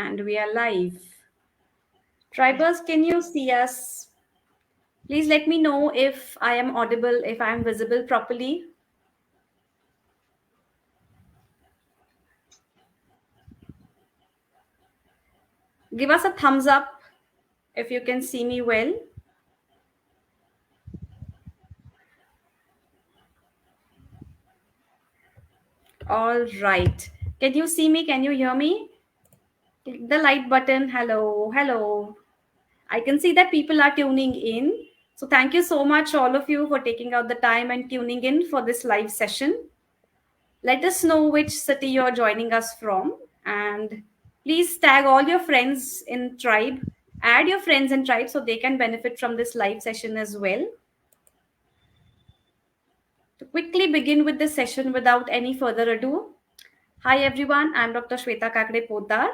And we are live. Tribers, can you see us? Please let me know if I am audible, if I am visible properly. Give us a thumbs up if you can see me well. All right. Can you see me? Can you hear me? Click the like button. Hello. Hello. I can see that people are tuning in. So thank you so much, all of you, for taking out the time and tuning in for this live session. Let us know which city you're joining us from. And please tag all your friends in Tribe. Add your friends in Tribe so they can benefit from this live session as well. To quickly begin with this session without any further ado, hi everyone, I'm Dr. Shweta Kakade Poddar.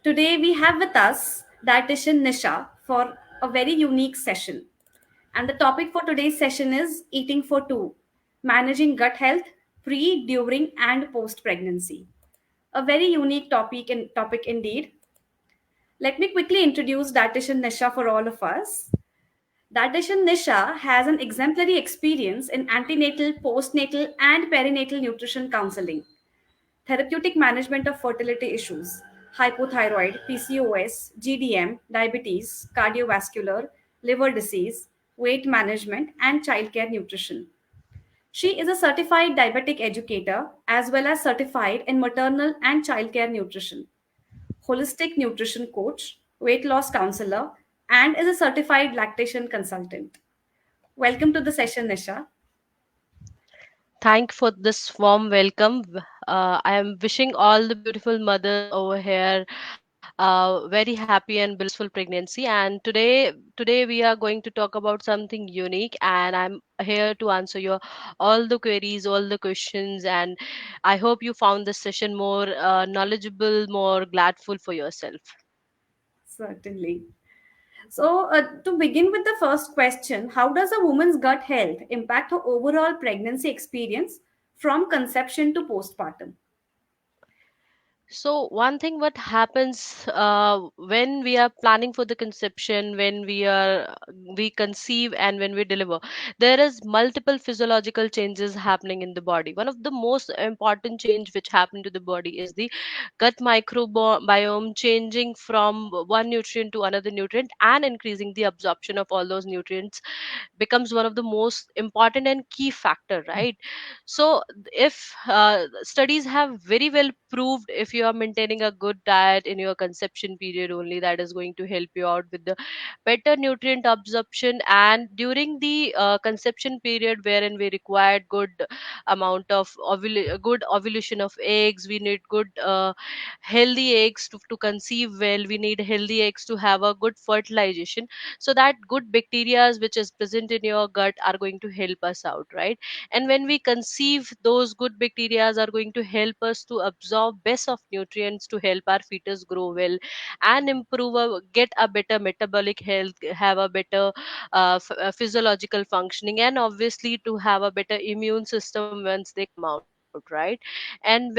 Today we have with us dietitian Nisha for a very unique session. And the topic for today's session is eating for two, managing gut health pre, during, and post pregnancy. A very unique topic indeed. Let me quickly introduce dietitian Nisha for all of us. Dietitian Nisha has an exemplary experience in antenatal, postnatal, and perinatal nutrition counseling, therapeutic management of fertility issues, hypothyroid, PCOS, GDM, diabetes, cardiovascular, liver disease, weight management, and childcare nutrition. She is a certified diabetic educator as well as certified in maternal and childcare nutrition, holistic nutrition coach, weight loss counselor, and is a certified lactation consultant. Welcome to the session, Nisha. Thank for this warm welcome. I am wishing all the beautiful mothers over here very happy and blissful pregnancy. And today we are going to talk about something unique. And I'm here to answer your all the queries, all the questions. And I hope you found this session more knowledgeable, more gladful for yourself. Certainly. So, to begin with the first question, how does a woman's gut health impact her overall pregnancy experience from conception to postpartum? So one thing what happens when we are planning for the conception, when we conceive and when we deliver, there is multiple physiological changes happening in the body. One of the most important change which happen to the body is the gut microbiome changing from one nutrient to another nutrient and increasing the absorption of all those nutrients becomes one of the most important and key factor, right? So if studies have very well proved, if you are maintaining a good diet in your conception period only, that is going to help you out with the better nutrient absorption. And during the conception period wherein we required good amount of good ovulation of eggs, we need good healthy eggs to conceive well, we need healthy eggs to have a good fertilization, so that good bacteria which is present in your gut are going to help us out, right? And when we conceive, those good bacteria are going to help us to absorb best of nutrients to help our fetus grow well and improve get a better metabolic health, have a better physiological functioning, and obviously to have a better immune system once they come out, right? And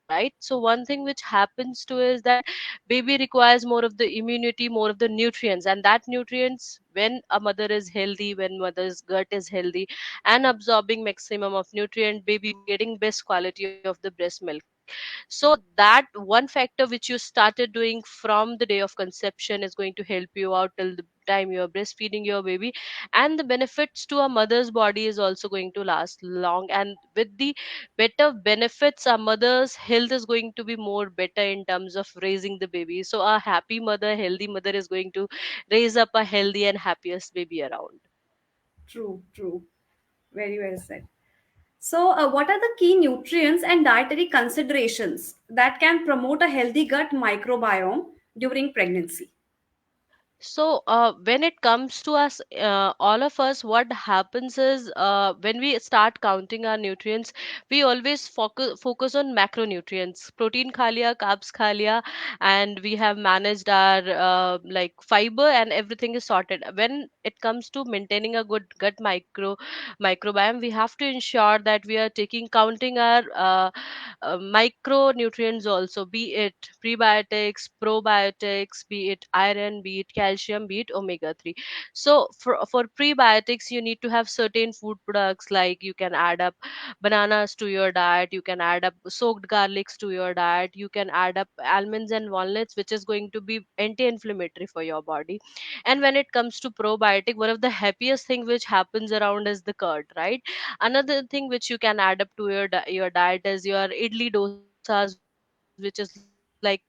right, so one thing which happens to is that baby requires more of the immunity, more of the nutrients, and that nutrients, when a mother is healthy, when mother's gut is healthy and absorbing maximum of nutrient, baby getting best quality of the breast milk. So that one factor which you started doing from the day of conception is going to help you out till the time you are breastfeeding your baby, and the benefits to a mother's body is also going to last long. And with the better benefits, a mother's health is going to be more better in terms of raising the baby. So a happy mother, healthy mother is going to raise up a healthy and happiest baby around. True, true. Very well said. So, what are the key nutrients and dietary considerations that can promote a healthy gut microbiome during pregnancy? So, when it comes to us, all of us, what happens is when we start counting our nutrients, we always focus on macronutrients. Protein kha liya, carbs kha liya, and we have managed our like fiber, and everything is sorted. When it comes to maintaining a good gut microbiome, we have to ensure that we are taking counting our micronutrients also, be it prebiotics, probiotics, be it iron, be it calcium, be it omega 3. So for prebiotics, you need to have certain food products, like you can add up bananas to your diet, you can add up soaked garlics to your diet, you can add up almonds and walnuts, which is going to be anti-inflammatory for your body. And when it comes to probiotic, one of the happiest thing which happens around is the curd, right? Another thing which you can add up to your diet is your idli dosas, which is like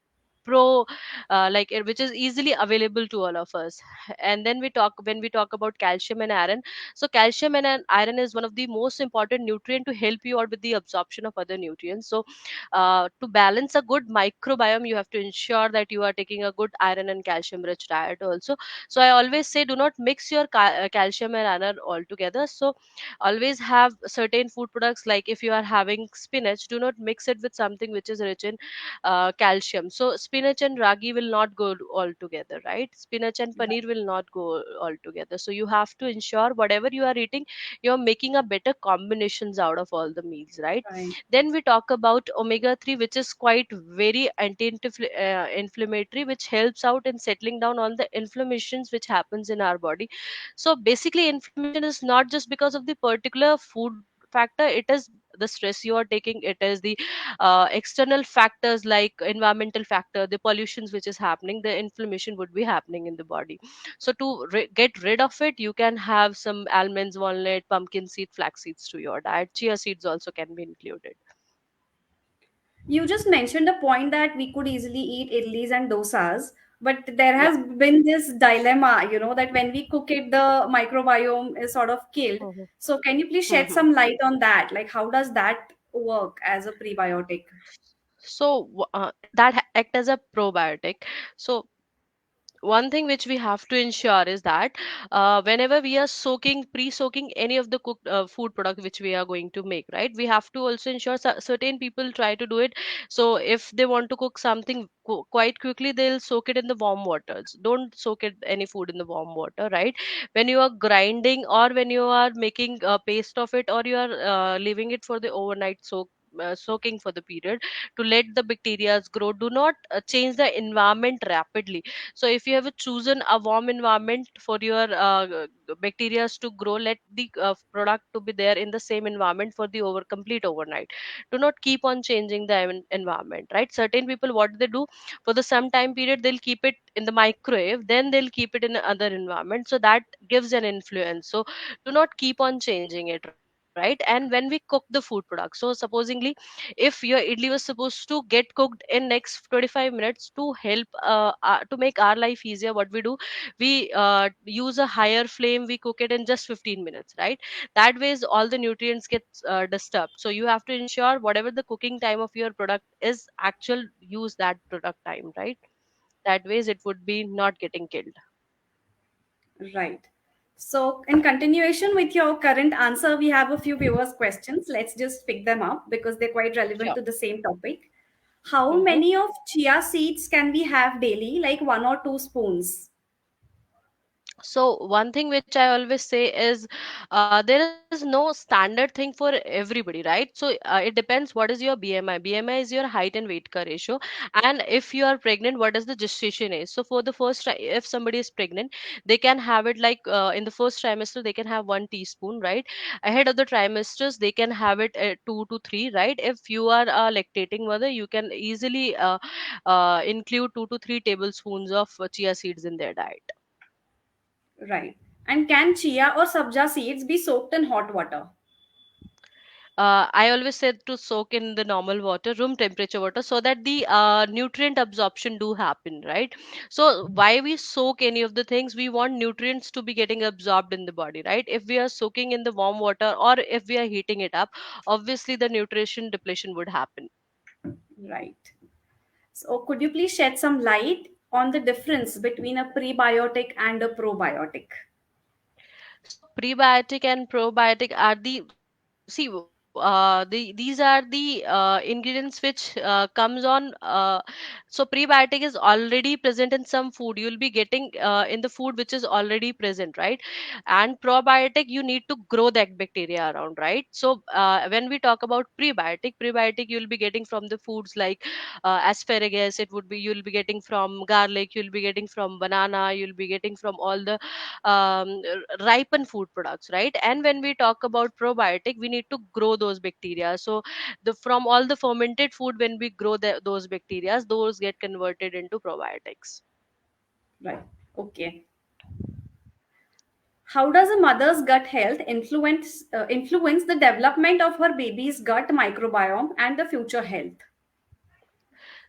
which is easily available to all of us. And then when we talk about calcium and iron, so calcium and iron is one of the most important nutrient to help you out with the absorption of other nutrients. So to balance a good microbiome, you have to ensure that you are taking a good iron and calcium rich diet also. So I always say, do not mix your calcium and iron all together. So always have certain food products, like if you are having spinach, do not mix it with something which is rich in calcium. So spinach and ragi will not go all together, right? Spinach and paneer will not go all together. So you have to ensure whatever you are eating, you're making a better combinations out of all the meals, right? Right. Then we talk about omega 3, which is quite very anti-inflammatory, which helps out in settling down all the inflammations which happens in our body. So basically, inflammation is not just because of the particular food factor, it is the stress you are taking, it is the external factors like environmental factor, the pollutions which is happening, the inflammation would be happening in the body. So to get rid of it, you can have some almonds, walnut, pumpkin seed, flax seeds to your diet. Chia seeds also can be included. You just mentioned a point that we could easily eat idlis and dosas, but there Yeah. has been this dilemma, that when we cook it, the microbiome is sort of killed. Mhm. So, can you please shed Mhm. some light on that? Like, how does that work as a prebiotic? So that act as a probiotic. So one thing which we have to ensure is that whenever we are pre-soaking any of the cooked food product which we are going to make, right, we have to also ensure certain people try to do it. So if they want to cook something quite quickly, they'll soak it in the warm waters. Don't soak it any food in the warm water, right? When you are grinding or when you are making a paste of it, or you are leaving it for the overnight soaking for the period to let the bacteria grow, do not change the environment rapidly. So if you have chosen a warm environment for your bacteria to grow, let the product to be there in the same environment for the complete overnight. Do not keep on changing the environment, right? Certain people, what they do, for the some time period they'll keep it in the microwave, then they'll keep it in other environment, so that gives an influence. So do not keep on changing it, right? And when we cook the food product, so supposingly, if your idli was supposed to get cooked in next 25 minutes, to help to make our life easier, what we do, we use a higher flame, we cook it in just 15 minutes, right? That ways all the nutrients get disturbed. So you have to ensure whatever the cooking time of your product is, actual use that product time, right? That ways it would be not getting killed. Right. So, in continuation with your current answer, we have a few viewers' questions. Let's just pick them up because they're quite relevant Sure. to the same topic. How Mm-hmm. many of chia seeds can we have daily? Like 1 or 2 spoons? So one thing which I always say is there is no standard thing for everybody, right? So it depends what is your BMI. BMI is your height and weight ka ratio. And if you are pregnant, what is the gestation age? So for the if somebody is pregnant, they can have it like in the first trimester they can have 1 teaspoon, right? Ahead of the trimesters they can have it 2 to 3, right? If you are a lactating mother, you can easily include 2 to 3 tablespoons of chia seeds in their diet. Right. And can chia or sabja seeds be soaked in hot water? I always said to soak in the normal water, room temperature water, so that the nutrient absorption do happen, right? So why we soak any of the things, we want nutrients to be getting absorbed in the body, right? If we are soaking in the warm water or if we are heating it up, obviously the nutrition depletion would happen. Right. So, could you please shed some light on the difference between a prebiotic and a probiotic? So prebiotic and probiotic are these are the ingredients which comes on. So prebiotic is already present in some food. You'll be getting in the food which is already present, right? And probiotic, you need to grow that bacteria around, right? So when we talk about prebiotic you'll be getting from the foods like asparagus. It would be, you'll be getting from garlic, you'll be getting from banana, you'll be getting from all the ripened food products, right? And when we talk about probiotic, we need to grow those bacteria. So the from all the fermented food, when we grow those bacteria, those get converted into probiotics. Right. Okay. How does a mother's gut health influence the development of her baby's gut microbiome and the future health?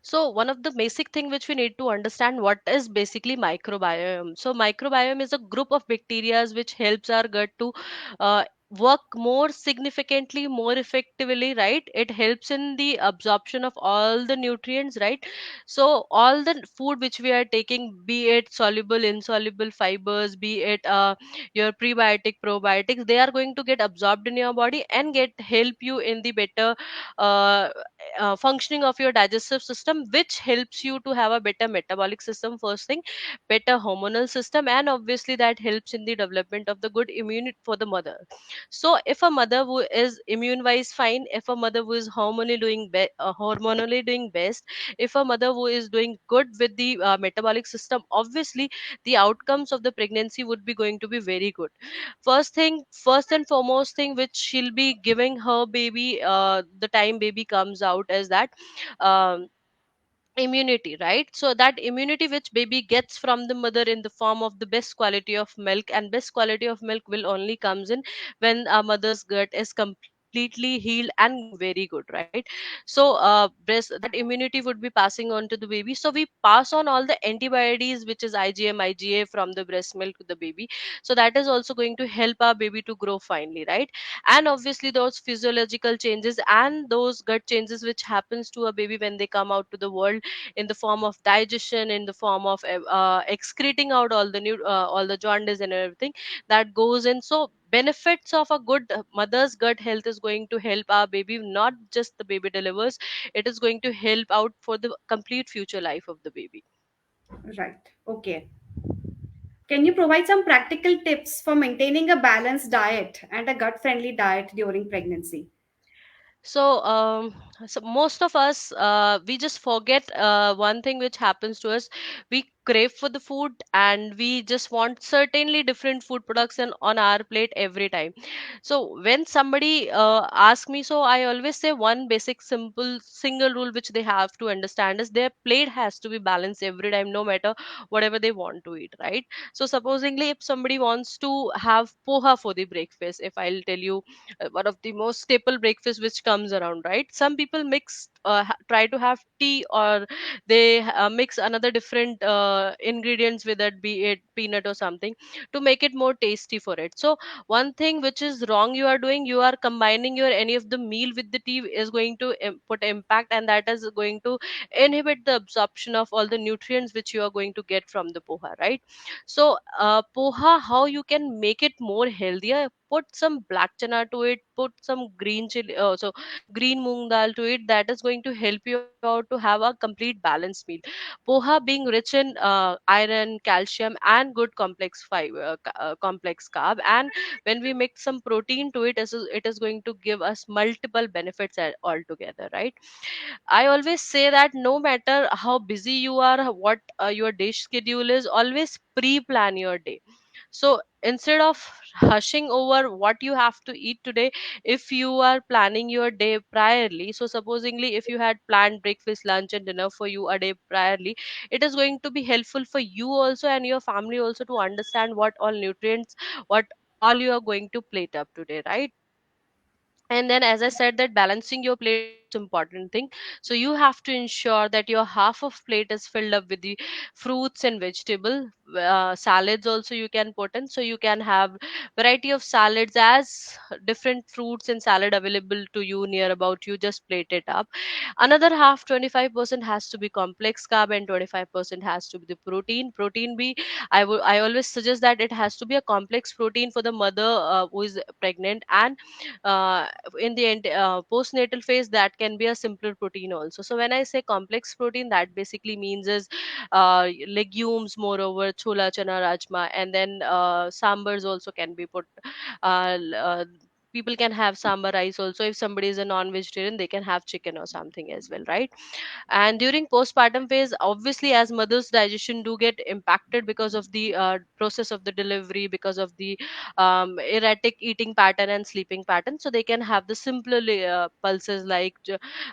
So one of the basic thing which we need to understand, what is basically microbiome. So microbiome is a group of bacteria which helps our gut to work more significantly, more effectively, right? It helps in the absorption of all the nutrients, right? So all the food which we are taking, be it soluble, insoluble fibers, be it your prebiotic, probiotics, they are going to get absorbed in your body and get help you in the better uh, functioning of your digestive system, which helps you to have a better metabolic system, first thing, better hormonal system, and obviously that helps in the development of the good immunity for the mother. So if a mother who is immune wise fine, if a mother who is hormonally doing best, if a mother who is doing good with the metabolic system, obviously the outcomes of the pregnancy would be going to be very good. First and foremost thing which she'll be giving her baby the time baby comes out is that um, immunity, right? So that immunity which baby gets from the mother in the form of the best quality of milk, and best quality of milk will only comes in when a mother's gut is completely healed and very good, right? So breast, that immunity would be passing on to the baby, so we pass on all the antibodies which is IgM IgA from the breast milk to the baby. So that is also going to help our baby to grow finely, right? And obviously those physiological changes and those gut changes which happens to a baby when they come out to the world, in the form of digestion, in the form of excreting out all the jaundice and everything that goes in. So benefits of a good mother's gut health is going to help our baby, not just the baby delivers, it is going to help out for the complete future life of the baby. Right. Okay. Can you provide some practical tips for maintaining a balanced diet and a gut friendly diet during pregnancy? So so most of us we just forget one thing which happens to us. We crave for the food and we just want certainly different food products on our plate every time. So when somebody asks me, so I always say one basic simple single rule which they have to understand is their plate has to be balanced every time, no matter whatever they want to eat, right? So supposingly if somebody wants to have poha for the breakfast, if I'll tell you one of the most staple breakfast which comes around, right? Some people try to have tea, or they mix another different ingredients with it, be it peanut or something, to make it more tasty for it. So one thing which is wrong you are doing, you are combining your any of the meal with the tea, is going to put impact, and that is going to inhibit the absorption of all the nutrients which you are going to get from the poha, right? So poha, how you can make it more healthier, put some black chana to it, put some green chili, so green moong dal to it. That is going to help you out to have a complete balanced meal. Poha being rich in iron, calcium, and good complex fiber, complex carb, and when we mix some protein to it, it is going to give us multiple benefits altogether, right? I always say that no matter how busy you are, what your day schedule is, always pre-plan your day. So instead of hushing over what you have to eat today, if you are planning your day priorly, so supposingly if you had planned breakfast, lunch, and dinner for you a day priorly, it is going to be helpful for you also and your family also to understand what all nutrients, what all you are going to plate up today, right? And then as I said, that balancing your plate most important thing. So you have to ensure that your half of plate is filled up with the fruits and vegetable. Salads also you can put in, so you can have variety of salads as different fruits and salad available to you near about you. Just plate it up. Another half, 25% has to be complex carb, and 25% has to be the protein. Be I always suggest that it has to be a complex protein for the mother who is pregnant, and uh, in the postnatal phase, that can be a simpler protein also. So when I say complex protein, that basically means is legumes, moreover chola chana rajma, and then sambars also can be put. People can have sambar rice also. If somebody is a non-vegetarian, they can have chicken or something as well, right? And during postpartum phase, obviously, as mothers digestion do get impacted because of the process of the delivery, because of the erratic eating pattern and sleeping pattern, so they can have the simpler pulses like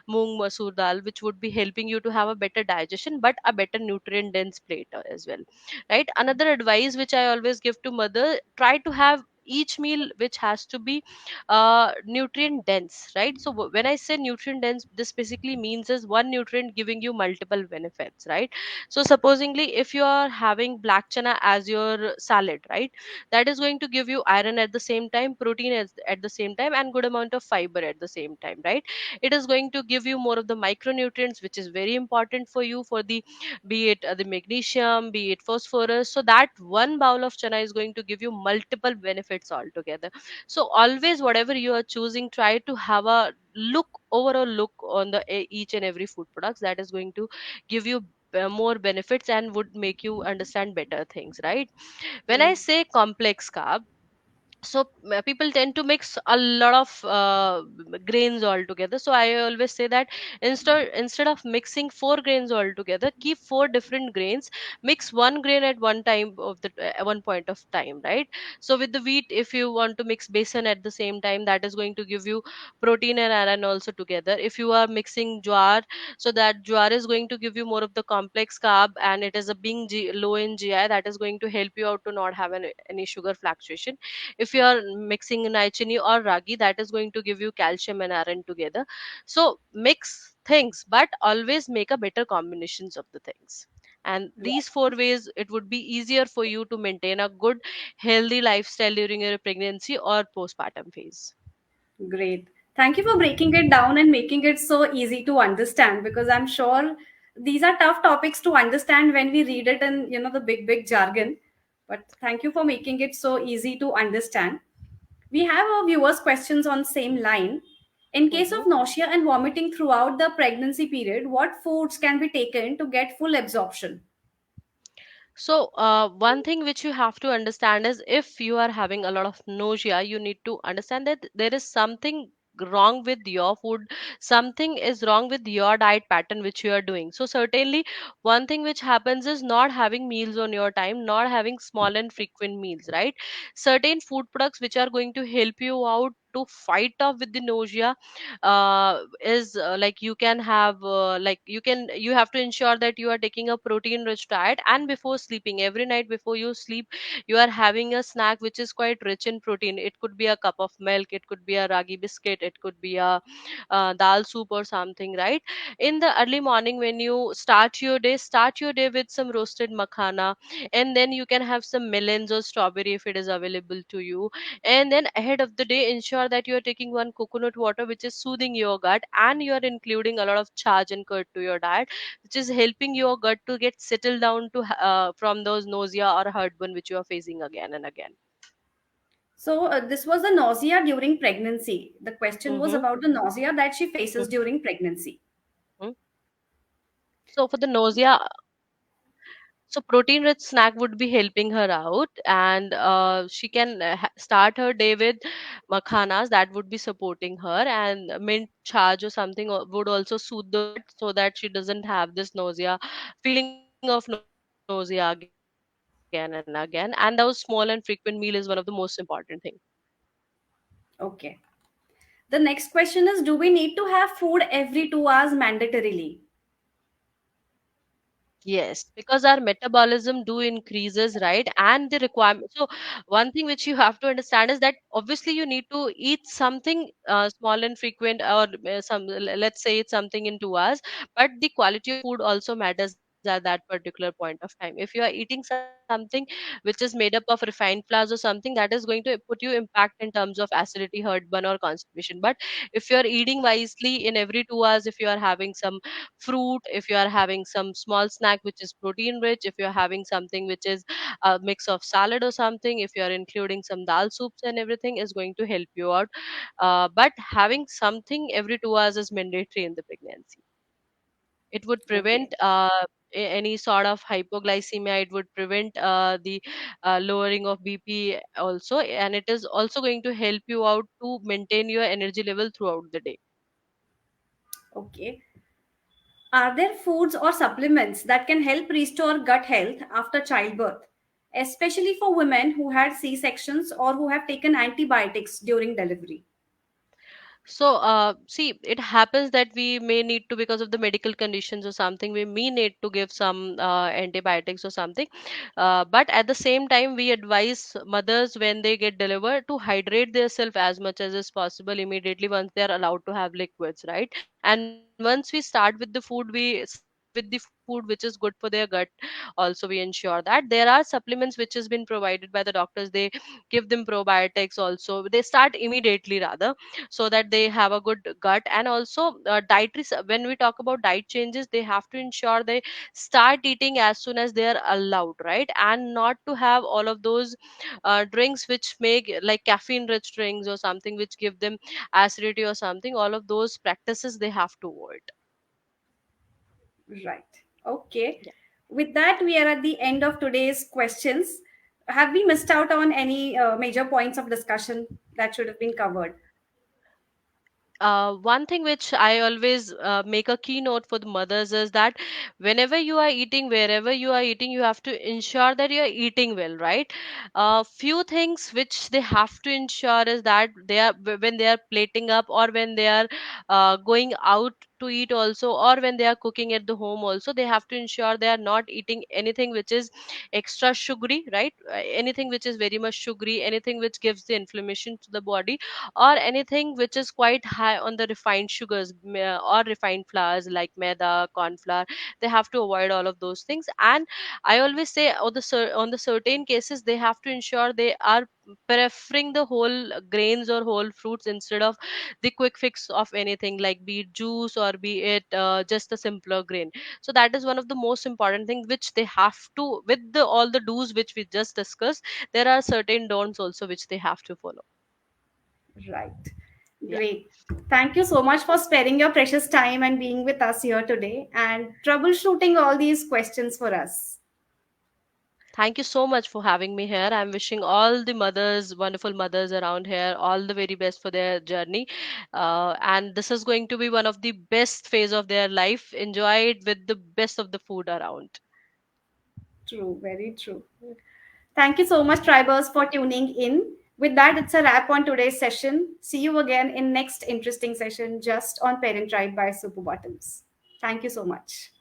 moong masoor dal, which would be helping you to have a better digestion but a better nutrient dense plate as well, right? Another advice which I always give to mother: try to have each meal which has to be nutrient dense, right? So when I say nutrient dense, this basically means is one nutrient giving you multiple benefits, right? So supposingly, if you are having black chana as your salad, right, that is going to give you iron at the same time, protein at the same time, and good amount of fiber at the same time, right? It is going to give you more of the micronutrients, which is very important for you, for the be it the magnesium, be it phosphorus. So that one bowl of chana is going to give you multiple benefits altogether. So always, whatever you are choosing, try to have a overall look on the each and every food products. That is going to give you more benefits and would make you understand better things, right? When I say complex carb, so people tend to mix a lot of grains all together. So I always say that instead of mixing four grains all together, keep four different grains, mix one grain at one time of the one point of time, right? So with the wheat, if you want to mix besan at the same time, that is going to give you protein and iron also together. If you are mixing jowar, so that jowar is going to give you more of the complex carb, and it is a being low in gi, that is going to help you out to not have any sugar fluctuation. If you are mixing naichini or ragi, that is going to give you calcium and iron together. So mix things, but always make a better combinations of the things. And these four ways, it would be easier for you to maintain a good healthy lifestyle during your pregnancy or postpartum phase. Great. Thank you for breaking it down and making it so easy to understand, because I'm sure these are tough topics to understand when we read it in, the big jargon. But thank you for making it so easy to understand. We have our viewers' questions on same line. In case Mhm. of nausea and vomiting throughout the pregnancy period, what foods can be taken to get full absorption? So, one thing which you have to understand is, if you are having a lot of nausea, you need to understand that there is something wrong with your food, something is wrong with your diet pattern which you are doing. So certainly, one thing which happens is not having meals on your time, not having small and frequent meals, right? Certain food products which are going to help you out to fight off with the nausea is like you can have like you have to ensure that you are taking a protein rich diet, and before sleeping, every night before you sleep, you are having a snack which is quite rich in protein. It could be a cup of milk, it could be a ragi biscuit, it could be a dal soup or something, right? In the early morning, when you start your day with some roasted makhana, and then you can have some melons or strawberry if it is available to you. And then ahead of the day, ensure that you are taking one coconut water which is soothing your gut, and you are including a lot of charge and curd to your diet, which is helping your gut to get settled down to from those nausea or heartburn which you are facing again and again. So, this was the nausea during pregnancy. The question was Mm-hmm. about the nausea that she faces during pregnancy. Mm-hmm. So for the nausea, so protein rich snack would be helping her out, and she can start her day with makhanas that would be supporting her, and mint charge or something would also soothe the gut, so that she doesn't have this nausea feeling of nausea again and again. And those small and frequent meal is one of the most important thing. Okay. The next question is, do we need to have food every 2 hours mandatorily? Yes, because our metabolism do increases, right? And the requirement. So one thing which you have to understand is that obviously you need to eat something small and frequent, or let's say it's something in 2 hours. But the quality of food also matters at that particular point of time. If you are eating something which is made up of refined flours or something, that is going to put you impact in terms of acidity, heartburn, or constipation. But if you are eating wisely in every 2 hours, if you are having some fruit, if you are having some small snack which is protein rich, if you are having something which is a mix of salad or something, if you are including some dal soups and everything, is going to help you out. But having something every 2 hours is mandatory in the pregnancy. It would Okay. prevent any sort of hypoglycemia. It would prevent the lowering of bp also, and it is also going to help you out to maintain your energy level throughout the day. Okay. Are there foods or supplements that can help restore gut health after childbirth, especially for women who had C sections or who have taken antibiotics during delivery? So, see, it happens that we may need to, because of the medical conditions or something, we may need to give some antibiotics or something. But at the same time, we advise mothers when they get delivered to hydrate themselves as much as is possible immediately once they are allowed to have liquids, right? And once we start with the food, we start with the food which is good for their gut. Also, we ensure that there are supplements which has been provided by the doctors. They give them probiotics also. They start immediately rather, so that they have a good gut. And also when we talk about diet changes, they have to ensure they start eating as soon as they are allowed, right? And not to have all of those drinks which make, like caffeine rich drinks or something which give them acidity or something. All of those practices they have to avoid. Right. Okay. Yeah. With that, we are at the end of today's questions. Have we missed out on any major points of discussion that should have been covered? One thing which I always make a keynote for the mothers is that whenever you are eating, wherever you are eating, you have to ensure that you are eating well, right? Few things which they have to ensure is that they are, when they are plating up, or when they are going out to eat also, or when they are cooking at the home also, they have to ensure they are not eating anything which is extra sugary, right? Anything which is very much sugary, anything which gives the inflammation to the body, or anything which is quite high on the refined sugars, or refined flours like maida, corn flour. They have to avoid all of those things. And I always say, on the certain cases, they have to ensure they are preferring the whole grains or whole fruits instead of the quick fix of anything, like be it juice or be it just a simpler grain. So that is one of the most important things which they have to, with the all the do's which we just discussed, there are certain don'ts also which they have to follow. Right. Yeah. Great. Thank you so much for sparing your precious time and being with us here today and troubleshooting all these questions for us. Thank you so much for having me here. I'm wishing all the mothers, wonderful mothers around here, all the very best for their journey. And this is going to be one of the best phase of their life. Enjoy it with the best of the food around. True, very true. Thank you so much, Tribers, for tuning in. With that, it's a wrap on today's session. See you again in next interesting session just on Parent Tribe by SuperBottoms. Thank you so much.